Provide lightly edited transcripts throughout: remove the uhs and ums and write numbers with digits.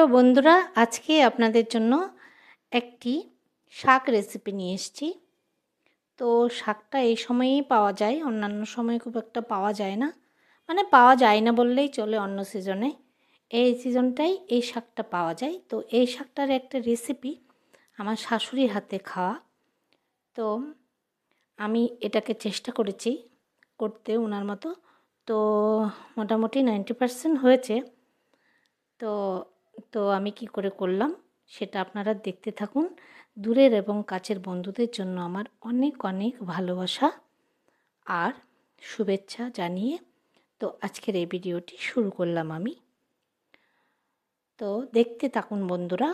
Hello বন্ধুরা, আজকে আপনাদের জন্য একটি শাক রেসিপি নিয়ে এসেছি। তো শাকটা এই সময়েই পাওয়া যায়, অন্যান্য সময়ে খুব একটা পাওয়া যায় না। মানে পাওয়া যায় না বললেই চলে, অন্য সিজনে। এই সিজনটাই এই শাকটা পাওয়া যায়। তো এই শাকটার একটা রেসিপি আমার শাশুড়ির হাতে খাওয়া। তো আমি এটাকে চেষ্টা করেছি করতে ওনার মতো। তো মোটামুটি 90% হয়েছে। তো তো আমি কি করে করলাম সেটা আপনারা দেখতে থাকুন। দূরের এবং কাছের বন্ধুদের জন্য আমার অনেক অনেক ভালোবাসা আর শুভেচ্ছা জানিয়ে তো আজকের এই ভিডিওটি শুরু করলাম আমি। তো দেখতে থাকুন বন্ধুরা,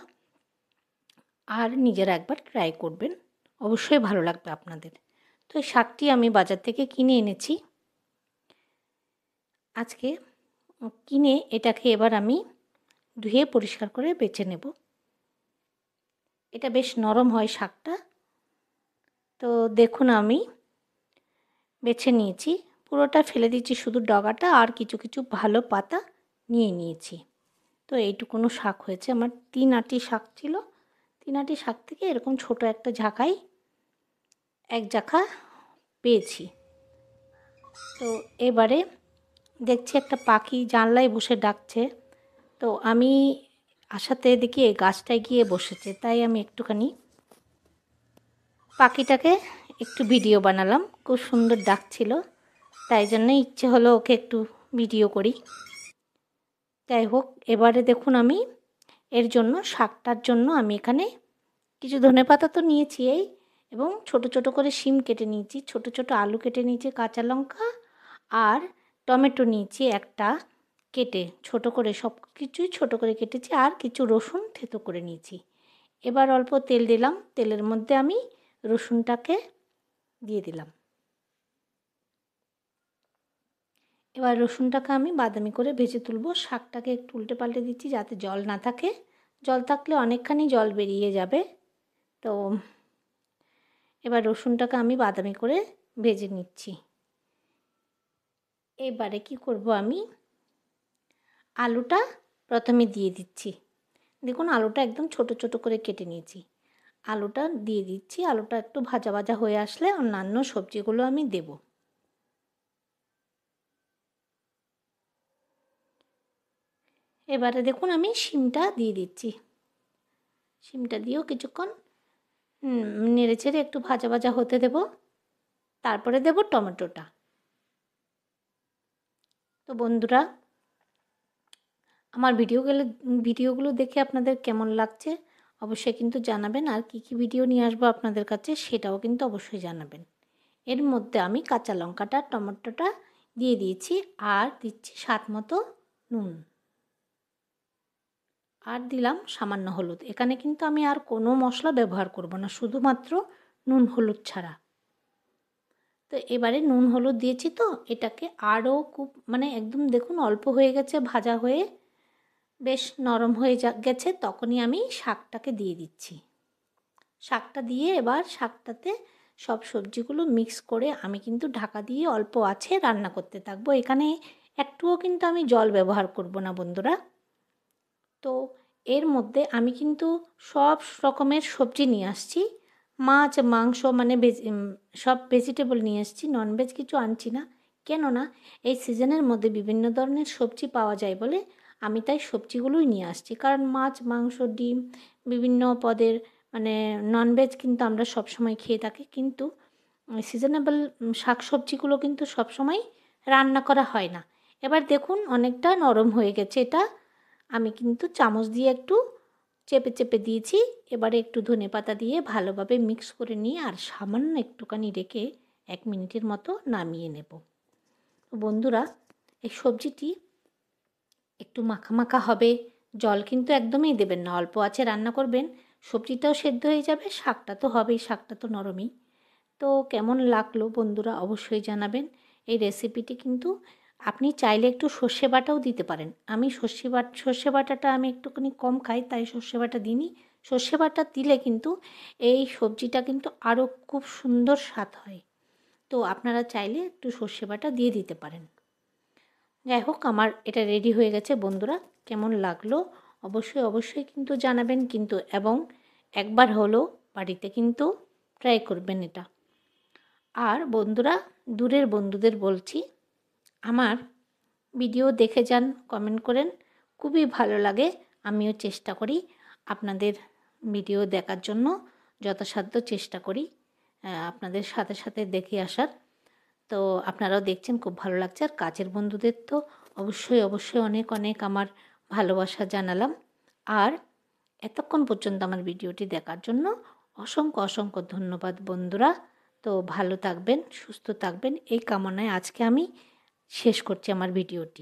আর নিজেরা একবার ট্রাই করবেন, অবশ্যই ভালো লাগবে আপনাদের। তো এই শাকটি আমি বাজার থেকে কিনে এনেছি আজকে। কিনে এটাকে এবার আমি ধুয়ে পরিষ্কার করে বেছে নেব। এটা বেশ নরম হয় শাকটা। তো দেখুন আমি বেছে নিয়েছি, পুরোটা ফেলে দিচ্ছি, শুধু ডগাটা আর কিছু কিছু ভালো পাতা নিয়ে নিয়েছি। তো এইটুকুনো শাক হয়েছে আমার, 3 আঁটি শাক ছিল। 3 আঁটি শাক থেকে এরকম ছোট একটা ঝাঁকাই এক ঝাঁকা পেয়েছি। তো এবারে দেখছি একটা পাখি জানলায় বসে ডাকছে। তো আমি আসাতে দেখি এই গাছটায় গিয়ে বসেছে, তাই আমি একটুখানি পাখিটাকে একটু ভিডিও বানালাম। খুব সুন্দর ডাকছিল, তাই জন্য ইচ্ছে হলো ওকে একটু ভিডিও করি। যাই হোক, এবারে দেখুন আমি এর জন্য, শাকটার জন্য আমি এখানে কিছু ধনেপাতা তো নিয়েছি এবং ছোট ছোট করে শিম কেটে নিয়েছি, ছোট ছোট আলু কেটে নিয়েছি, কাঁচা লঙ্কা আর টমেটো নিয়েছি একটা কেটে, ছোট করে সব কিছুই ছোটো করে কেটেছি, আর কিছু রসুন থেতো করে নিয়েছি। এবার অল্প তেল দিলাম, তেলের মধ্যে আমি রসুনটাকে দিয়ে দিলাম। এবার রসুনটাকে আমি বাদামি করে ভেজে তুলব। শাকটাকে একটু উল্টে পাল্টে দিচ্ছি যাতে জল না থাকে, জল থাকলে অনেকখানি জল বেরিয়ে যাবে। তো এবার রসুনটাকে আমি বাদামি করে ভেজে নিচ্ছি। এবারে কি করব, আমি আলুটা প্রথমে দিয়ে দিচ্ছি। দেখুন আলুটা একদম ছোট ছোট করে কেটে নিয়েছি, আলুটা দিয়ে দিচ্ছি। আলুটা একটু ভাজা ভাজা হয়ে আসলে অন্যান্য সবজিগুলো আমি দেব। এবারে দেখুন আমি শিমটা দিয়ে দিচ্ছি। শিমটা দিয়েও কিছুক্ষণ নেড়ে চেড়ে একটু ভাজা ভাজা হতে দেব। তারপরে দেব টমেটোটা। তো বন্ধুরা, আমার ভিডিওগুলো দেখে আপনাদের কেমন লাগছে অবশ্যই কিন্তু জানাবেন, আর কী কী ভিডিও নিয়ে আসবো আপনাদের কাছে সেটাও কিন্তু অবশ্যই জানাবেন। এর মধ্যে আমি কাঁচা লঙ্কাটা টমেটোটা দিয়ে দিয়েছি, আর দিচ্ছি স্বাদ মতো নুন, আর দিলাম সামান্য হলুদ। এখানে কিন্তু আমি আর কোনো মশলা ব্যবহার করব না, শুধুমাত্র নুন হলুদ ছাড়া। তো এবারে নুন হলুদ দিয়েছি, তো এটাকে আরও খুব একদম দেখুন অল্প হয়ে গেছে ভাজা হয়ে, বেশ নরম হয়ে গেছে। তখনই আমি শাকটাকে দিয়ে দিচ্ছি। শাকটা দিয়ে এবার শাকটাতে সব সবজিগুলো মিক্স করে আমি কিন্তু ঢাকা দিয়ে অল্প আছে রান্না করতে থাকবো। এখানে একটুও কিন্তু আমি জল ব্যবহার করব না বন্ধুরা। তো এর মধ্যে আমি কিন্তু সব রকমের সবজি নিয়ে আসছি, মাছ মাংস সব ভেজিটেবল নিয়ে আসছি, ননভেজ কিছু আনছি না। কেননা এই সিজনের মধ্যে বিভিন্ন ধরনের সবজি পাওয়া যায় বলে আমি তাই সবজিগুলোই নিয়ে আসছি। কারণ মাছ মাংস ডিম বিভিন্ন পদের ননভেজ কিন্তু আমরা সবসময় খেয়ে থাকি, কিন্তু সিজনেবল শাক সবজিগুলো কিন্তু সবসময় রান্না করা হয় না। এবার দেখুন অনেকটা নরম হয়ে গেছে এটা, আমি কিন্তু চামচ দিয়ে একটু চেপে চেপে দিয়েছি। এবারে একটু ধনেপাতা দিয়ে ভালোভাবে মিক্স করে নিয়ে আর সামান্য একটুখানি রেখে 1 মিনিটের মতো নামিয়ে নেব। বন্ধুরা, এই সবজিটি একটু মাখা মাখা হবে, জল কিন্তু একদমই দেবেন না, অল্প আছে রান্না করবেন, সবজিটাও সেদ্ধ হয়ে যাবে, শাকটা তো হবেই, শাকটা তো নরমই। তো কেমন লাগলো বন্ধুরা অবশ্যই জানাবেন। এই রেসিপিটি কিন্তু আপনি চাইলে একটু সর্ষে বাটাও দিতে পারেন। আমি সর্ষে বাটাটা আমি একটুখানি কম খাই, তাই সর্ষে বাটা দিইনি। সর্ষে বাটা দিলে কিন্তু এই সবজিটা কিন্তু আরও খুব সুন্দর স্বাদ হয়। তো আপনারা চাইলে একটু সর্ষে বাটা দিয়ে দিতে পারেন। যাই হোক, আমার এটা রেডি হয়ে গেছে বন্ধুরা। কেমন লাগলো অবশ্যই অবশ্যই কিন্তু জানাবেন কিন্তু, এবং একবার হলেও বাড়িতে কিন্তু ট্রাই করবেন এটা। আর বন্ধুরা, দূরের বন্ধুদের বলছি, আমার ভিডিও দেখে যান, কমেন্ট করেন, খুবই ভালো লাগে। আমিও চেষ্টা করি আপনাদের ভিডিও দেখার জন্য, যথাসাধ্য চেষ্টা করি আপনাদের সাথে সাথে দেখে আসার। তো আপনারাও দেখছেন, খুব ভালো লাগছে। আর কাছের বন্ধুদের তো অবশ্যই অবশ্যই অনেক অনেক আমার ভালোবাসা জানালাম। আর এতক্ষণ পর্যন্ত আমার ভিডিওটি দেখার জন্য অসংখ্য অসংখ্য ধন্যবাদ বন্ধুরা। তো ভালো থাকবেন, সুস্থ থাকবেন, এই কামনায় আজকে আমি শেষ করছি আমার ভিডিওটি।